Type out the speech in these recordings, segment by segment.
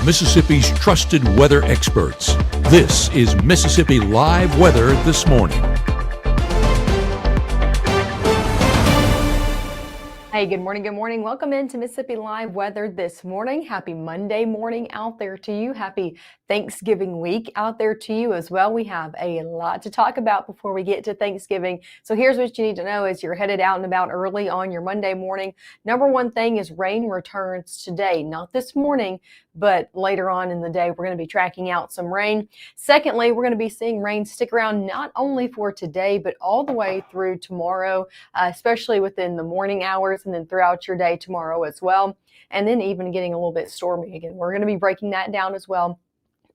Mississippi's trusted weather experts. This is Mississippi Live Weather This Morning. Hey, good morning, good morning. Welcome into Mississippi Live Weather This Morning. Happy Monday morning out there to you. Happy Thanksgiving week out there to you as well. We have a lot to talk about before we get to Thanksgiving. So here's what you need to know as you're headed out and about early on your Monday morning. Number one thing is rain returns today, not this morning, but later on in the day, we're going to be tracking out some rain. Secondly, we're going to be seeing rain stick around not only for today, but all the way through tomorrow, especially within the morning hours and then throughout your day tomorrow as well. And then even getting a little bit stormy again. We're going to be breaking that down as well.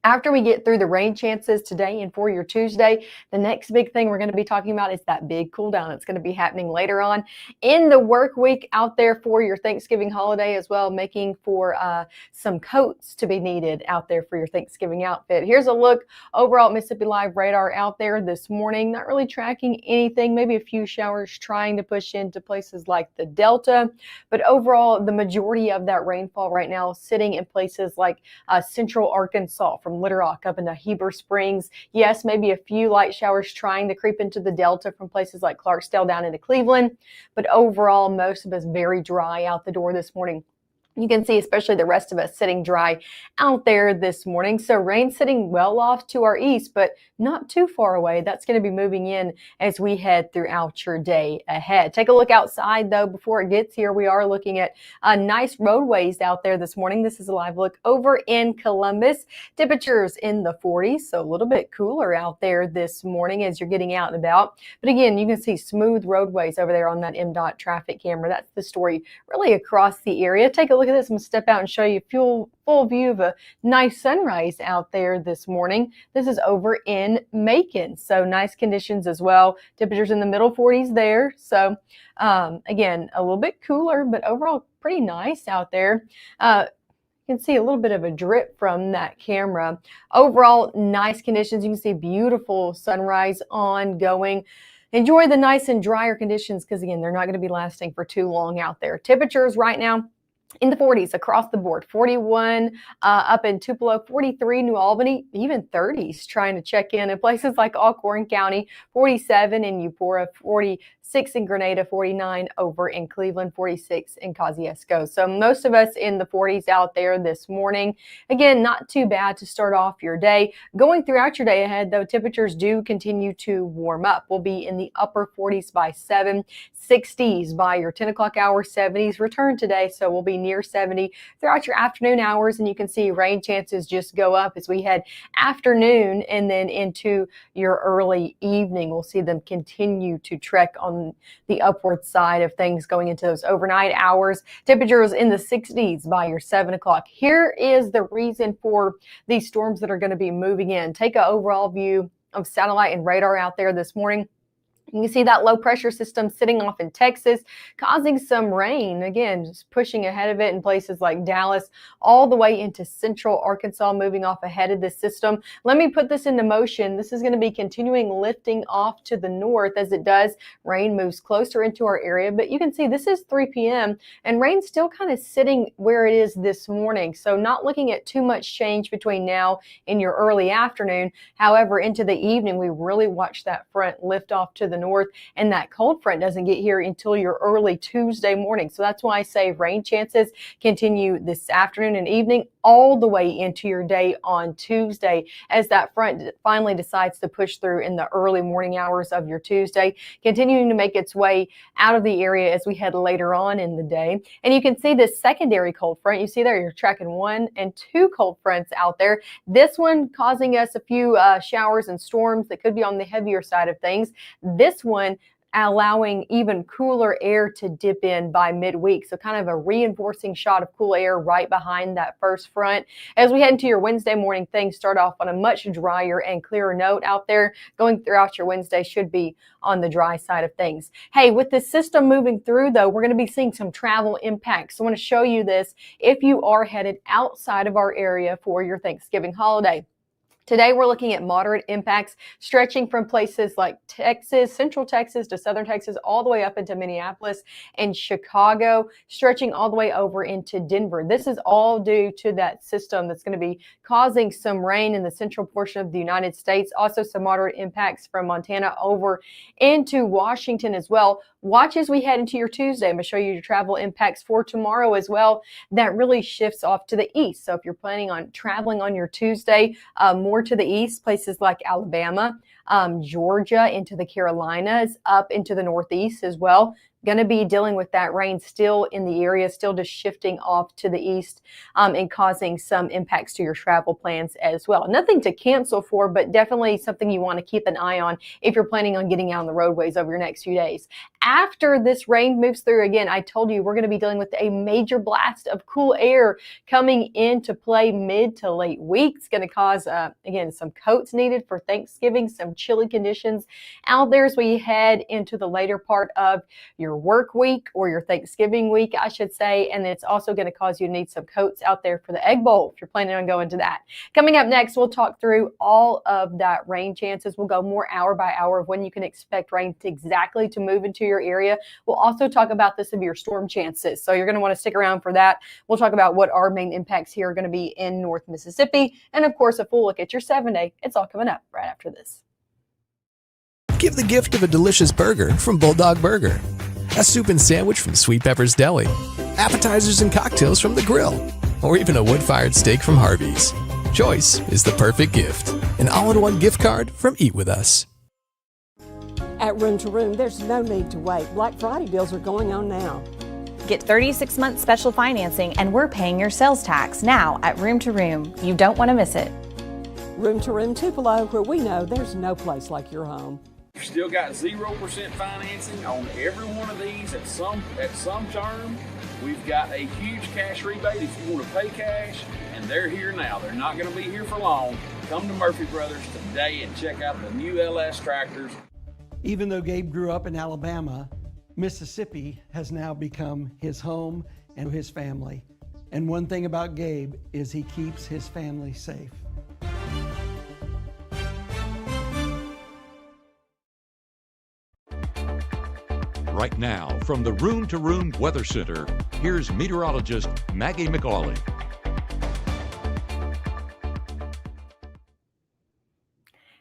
After we get through the rain chances today and for your Tuesday, the next big thing we're going to be talking about is that big cool down. It's going to be happening later on in the work week out there for your Thanksgiving holiday as well, making for some coats to be needed out there for your Thanksgiving outfit. Here's a look overall at Mississippi Live radar out there this morning. Not really tracking anything, maybe a few showers trying to push into places like the Delta, but overall the majority of that rainfall right now sitting in places like central Arkansas, from Little Rock up into Heber Springs. Yes, maybe a few light showers trying to creep into the Delta from places like Clarksdale down into Cleveland. But overall, most of us very dry out the door this morning. You can see especially the rest of us sitting dry out there this morning. So rain sitting well off to our east, but not too far away. That's going to be moving in as we head throughout your day ahead. Take a look outside though before it gets here. We are looking at nice roadways out there this morning. This is a live look over in Columbus. Temperatures in the 40s, so a little bit cooler out there this morning as you're getting out and about. But again, you can see smooth roadways over there on that MDOT traffic camera. That's the story really across the area. Take a look at this. I'm going to step out and show you a full view of a nice sunrise out there this morning. This is over in Macon, so nice conditions as well. Temperatures in the middle 40s there. So again, a little bit cooler, but overall pretty nice out there. You can see a little bit of a drip from that camera. Overall, nice conditions. You can see beautiful sunrise ongoing. Enjoy the nice and drier conditions because, again, they're not going to be lasting for too long out there. Temperatures right now in the 40s across the board, 41 up in Tupelo, 43 New Albany, even 30s trying to check in places like Alcorn County, 47 in Eupora, 46 in Grenada, 49 over in Cleveland, 46 in Kosciuszko. So most of us in the 40s out there this morning. Again, not too bad to start off your day. Going throughout your day ahead, though, temperatures do continue to warm up. We'll be in the upper 40s by 7, 60s by your 10 o'clock hour, 70s return today. So we'll be near 70 throughout your afternoon hours, and you can see rain chances just go up as we head afternoon and then into your early evening. We'll see them continue to trek on the upward side of things going into those overnight hours. Temperatures in the 60s by your 7 o'clock. Here is the reason for these storms that are going to be moving in. Take an overall view of satellite and radar out there this morning. You can see that low pressure system sitting off in Texas, causing some rain. Again, just pushing ahead of it in places like Dallas, all the way into central Arkansas, moving off ahead of this system. Let me put this into motion. This is going to be continuing lifting off to the north as it does. Rain moves closer into our area, but you can see this is 3 p.m. and rain's still kind of sitting where it is this morning. So not looking at too much change between now and your early afternoon. However, into the evening, we really watch that front lift off to the north, and that cold front doesn't get here until your early Tuesday morning. So that's why I say rain chances continue this afternoon and evening all the way into your day on Tuesday as that front finally decides to push through in the early morning hours of your Tuesday, continuing to make its way out of the area as we head later on in the day. And you can see this secondary cold front. You see there, you're tracking 1 and 2 cold fronts out there. This one causing us a few showers and storms that could be on the heavier side of things. This one allowing even cooler air to dip in by midweek. So kind of a reinforcing shot of cool air right behind that first front. As we head into your Wednesday morning, things start off on a much drier and clearer note out there. Going throughout your Wednesday should be on the dry side of things. Hey, with this system moving through though, we're going to be seeing some travel impacts. So I want to show you this if you are headed outside of our area for your Thanksgiving holiday. Today, we're looking at moderate impacts stretching from places like Texas, central Texas to southern Texas, all the way up into Minneapolis and Chicago, stretching all the way over into Denver. This is all due to that system that's going to be causing some rain in the central portion of the United States. Also, some moderate impacts from Montana over into Washington as well. Watch as we head into your Tuesday. I'm going to show you your travel impacts for tomorrow as well. That really shifts off to the east. So if you're planning on traveling on your Tuesday, more to the east, places like Alabama, Georgia, into the Carolinas, up into the Northeast as well. Going to be dealing with that rain still in the area, still just shifting off to the east and causing some impacts to your travel plans as well. Nothing to cancel for, but definitely something you want to keep an eye on if you're planning on getting out on the roadways over your next few days. After this rain moves through, again, I told you we're going to be dealing with a major blast of cool air coming into play mid to late week. It's going to cause, again, some coats needed for Thanksgiving, some chilly conditions out there as we head into the later part of your work week or your Thanksgiving week, I should say. And it's also going to cause you to need some coats out there for the Egg Bowl if you're planning on going to that. Coming up next, we'll talk through all of that rain chances. We'll go more hour by hour of when you can expect rain exactly to move into your area. We'll also talk about the severe storm chances. So you're going to want to stick around for that. We'll talk about what our main impacts here are going to be in North Mississippi. And of course, a full look at your 7-day. It's all coming up right after this. Give the gift of a delicious burger from Bulldog Burger, a soup and sandwich from Sweet Pepper's Deli, appetizers and cocktails from The Grill, or even a wood-fired steak from Harvey's. Choice is the perfect gift. An all-in-one gift card from Eat With Us. At Room to Room, there's no need to wait. Black Friday deals are going on now. Get 36-month special financing and we're paying your sales tax now at Room to Room. You don't want to miss it. Room to Room Tupelo, where we know there's no place like your home. We've still got 0% financing on every one of these at some term. We've got a huge cash rebate if you want to pay cash, and they're here now. They're not going to be here for long. Come to Murphy Brothers today and check out the new LS tractors. Even though Gabe grew up in Alabama, Mississippi has now become his home and his family. And one thing about Gabe is he keeps his family safe. Right now, from the Room to Room Weather Center, here's meteorologist Maggye McCauley.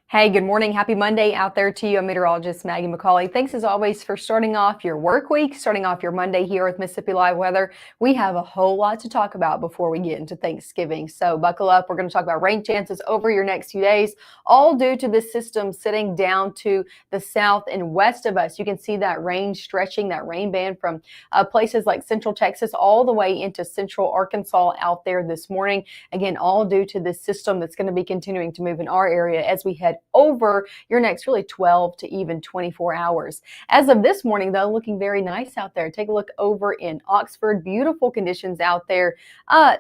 Hey, good morning. Happy Monday out there to you. I'm meteorologist Maggye McCauley. Thanks as always for starting off your work week, starting off your Monday here with Mississippi Live Weather. We have a whole lot to talk about before we get into Thanksgiving. So buckle up. We're going to talk about rain chances over your next few days, all due to this system sitting down to the south and west of us. You can see that rain stretching, that rain band from places like central Texas all the way into central Arkansas out there this morning. Again, all due to this system that's going to be continuing to move in our area as we head over your next really 12 to even 24 hours. As of this morning, though, looking very nice out there. Take a look over in Oxford. Beautiful conditions out there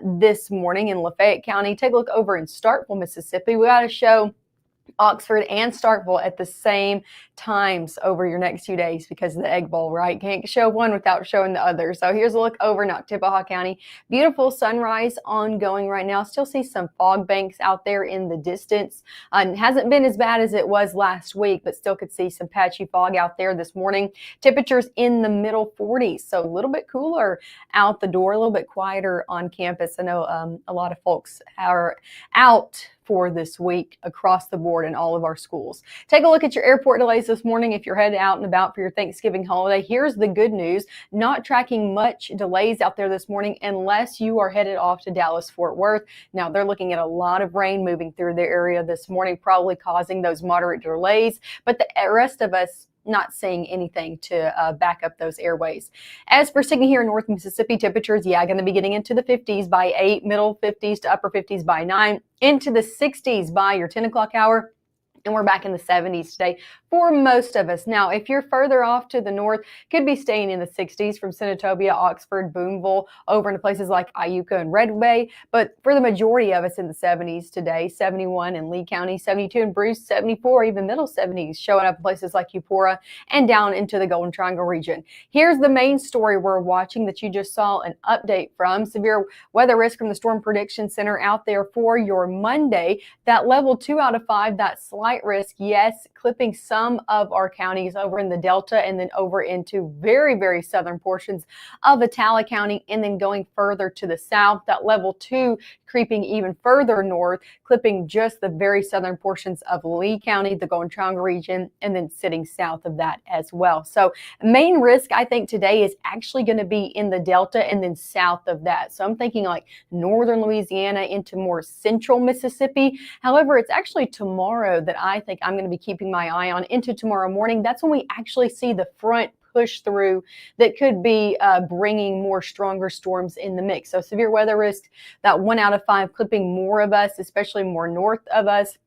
this morning in Lafayette County. Take a look over in Starkville, Mississippi. We got to show Oxford and Starkville at the same times over your next few days because of the Egg Bowl, right? Can't show one without showing the other. So here's a look over in Oktibbeha County. Beautiful sunrise ongoing right now. Still see some fog banks out there in the distance. Hasn't been as bad as it was last week, but still could see some patchy fog out there this morning. Temperatures in the middle 40s, so a little bit cooler out the door, a little bit quieter on campus. I know a lot of folks are out for this week across the board in all of our schools. Take a look at your airport delays this morning if you're headed out and about for your Thanksgiving holiday. Here's the good news. Not tracking much delays out there this morning unless you are headed off to Dallas-Fort Worth. Now, they're looking at a lot of rain moving through their area this morning, probably causing those moderate delays, but the rest of us not seeing anything to back up those airways. As for sitting here in North Mississippi, temperatures, going to be getting into the 50s by 8, middle 50s to upper 50s by 9, into the 60s by your 10 o'clock hour. And we're back in the 70s today for most of us. Now, if you're further off to the north, could be staying in the 60s from Senatobia, Oxford, Boonville, over into places like Iuka and Red Bay. But for the majority of us in the 70s today, 71 in Lee County, 72 in Bruce, 74, even middle 70s, showing up in places like Eupora and down into the Golden Triangle region. Here's the main story we're watching that you just saw an update from. Severe weather risk from the Storm Prediction Center out there for your Monday. That level 2 out of 5, that slight risk, yes, clipping some of our counties over in the Delta and then over into very, very southern portions of Atala County and then going further to the south. That level 2 creeping even further north, clipping just the very southern portions of Lee County, the Golden Triangle region, and then sitting south of that as well. So main risk, I think, today is actually going to be in the Delta and then south of that. So I'm thinking like northern Louisiana into more central Mississippi. However, it's actually tomorrow that I think I'm going to be keeping my eye on into tomorrow morning. That's when we actually see the front push through that could be bringing more stronger storms in the mix. So severe weather risk, that 1 out of 5 clipping more of us, especially more north of us,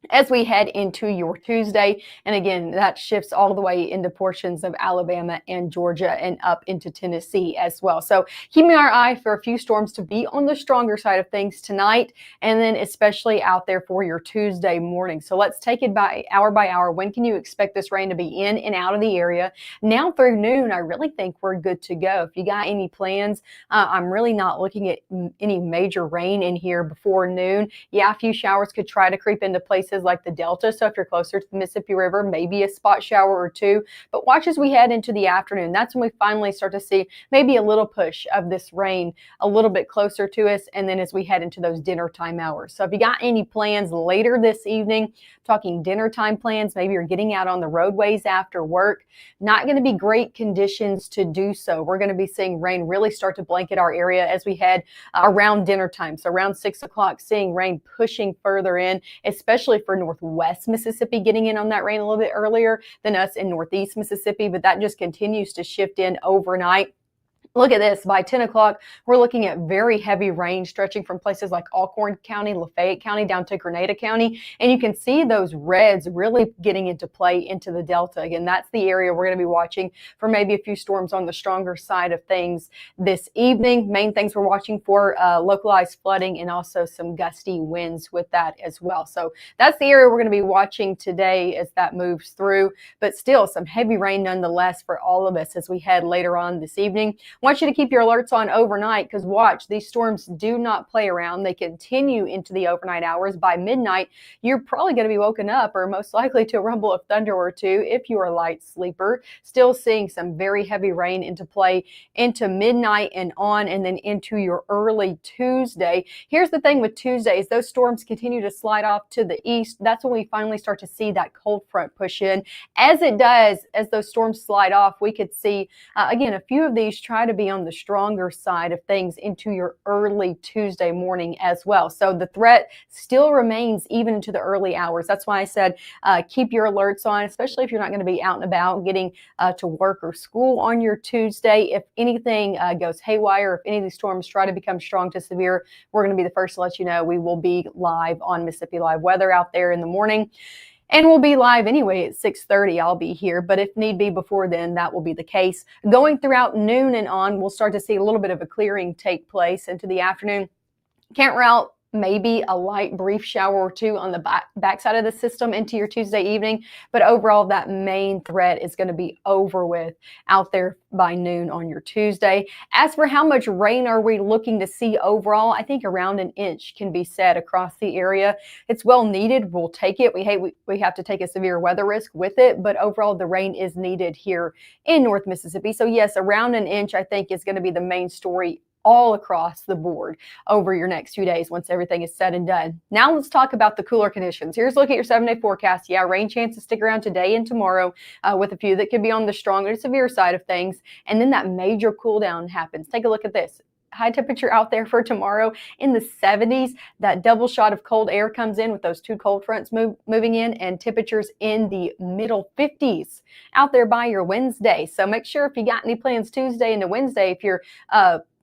as we head into your Tuesday. And again, that shifts all the way into portions of Alabama and Georgia and up into Tennessee as well. So keeping our eye for a few storms to be on the stronger side of things tonight, and then especially out there for your Tuesday morning. So let's take it by hour. When can you expect this rain to be in and out of the area? Now through noon, I really think we're good to go. If you got any plans, I'm really not looking at any major rain in here before noon. Yeah, a few showers could try to creep into places like the Delta. So if you're closer to the Mississippi River, maybe a spot shower or two. But watch as we head into the afternoon. That's when we finally start to see maybe a little push of this rain a little bit closer to us. And then as we head into those dinner time hours. So if you got any plans later this evening, talking dinner time plans, maybe you're getting out on the roadways after work, not going to be great conditions to do so. We're going to be seeing rain really start to blanket our area as we head around dinner time. So around 6 o'clock, seeing rain pushing further in, especially for northwest Mississippi, getting in on that rain a little bit earlier than us in northeast Mississippi, but that just continues to shift in overnight. Look at this. By 10 o'clock, we're looking at very heavy rain stretching from places like Alcorn County, Lafayette County, down to Grenada County. And you can see those reds really getting into play into the Delta. Again, that's the area we're going to be watching for maybe a few storms on the stronger side of things this evening. Main things we're watching for localized flooding and also some gusty winds with that as well. So that's the area we're going to be watching today as that moves through. But still some heavy rain nonetheless for all of us as we head later on this evening. I want you to keep your alerts on overnight because watch, these storms do not play around. They continue into the overnight hours. By midnight, you're probably going to be woken up or most likely to a rumble of thunder or two if you're a light sleeper. Still seeing some very heavy rain into play into midnight and on and then into your early Tuesday. Here's the thing with Tuesday is those storms continue to slide off to the east. That's when we finally start to see that cold front push in. As it does, as those storms slide off, we could see, again, a few of these try to be on the stronger side of things into your early Tuesday morning as well. So the threat still remains even into the early hours. That's why I said keep your alerts on, especially if you're not going to be out and about getting to work or school on your Tuesday. If anything goes haywire, if any of these storms try to become strong to severe, we're going to be the first to let you know. We will be live on Mississippi Live Weather out there in the morning. And we'll be live anyway at 6:30. I'll be here, but if need be before then, that will be the case. Going throughout noon and on, we'll start to see a little bit of a clearing take place into the afternoon. Can't route maybe a light brief shower or two on the backside of the system into your Tuesday evening, but overall that main threat is going to be over with out there by noon on your Tuesday. As for how much rain are we looking to see overall, I think around an inch can be said across the area. It's well needed. We'll take it. We have to take a severe weather risk with it, but overall the rain is needed here in North Mississippi. So yes, around an inch I think is going to be the main story all across the board over your next few days once everything is said and done. Now let's talk about the cooler conditions. Here's a look at your 7-day forecast. Yeah, rain chances stick around today and tomorrow with a few that could be on the stronger to severe side of things. And then that major cool down happens. Take a look at this. High temperature out there for tomorrow in the 70s. That double shot of cold air comes in with those two cold fronts moving in, and temperatures in the middle 50s out there by your Wednesday. So make sure if you got any plans Tuesday into Wednesday, if you're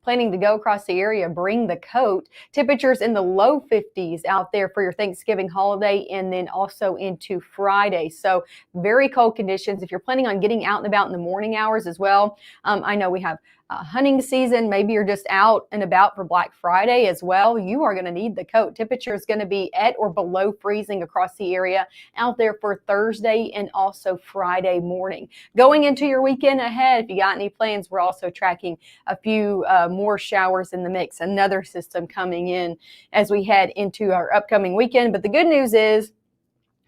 planning to go across the area, bring the coat. Temperatures in the low 50s out there for your Thanksgiving holiday, and then also into Friday. So very cold conditions. If you're planning on getting out and about in the morning hours as well, I know we have hunting season. Maybe you're just out and about for Black Friday as well. You are going to need the coat. Temperature is going to be at or below freezing across the area out there for Thursday and also Friday morning. Going into your weekend ahead, if you got any plans, we're also tracking a few more showers in the mix. Another system coming in as we head into our upcoming weekend. But the good news is,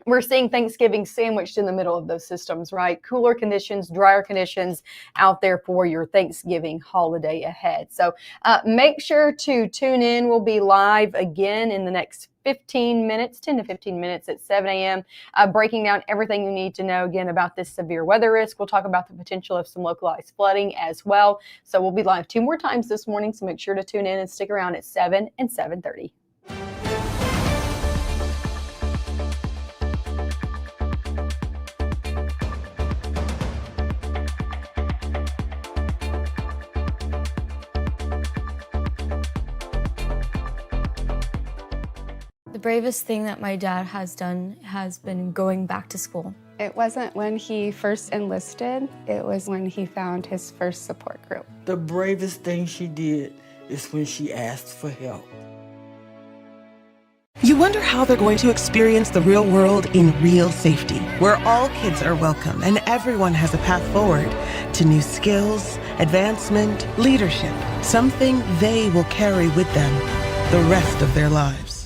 we're seeing Thanksgiving sandwiched in the middle of those systems, right? Cooler conditions, drier conditions out there for your Thanksgiving holiday ahead. So make sure to tune in. We'll be live again in the next 15 minutes, 10 to 15 minutes at 7 a.m., breaking down everything you need to know, again, about this severe weather risk. We'll talk about the potential of some localized flooding as well. So we'll be live 2 more times this morning, so make sure to tune in and stick around at 7 and 7:30. The bravest thing that my dad has done has been going back to school. It wasn't when he first enlisted, it was when he found his first support group. The bravest thing she did is when she asked for help. You wonder how they're going to experience the real world in real safety, where all kids are welcome and everyone has a path forward to new skills, advancement, leadership, something they will carry with them the rest of their lives.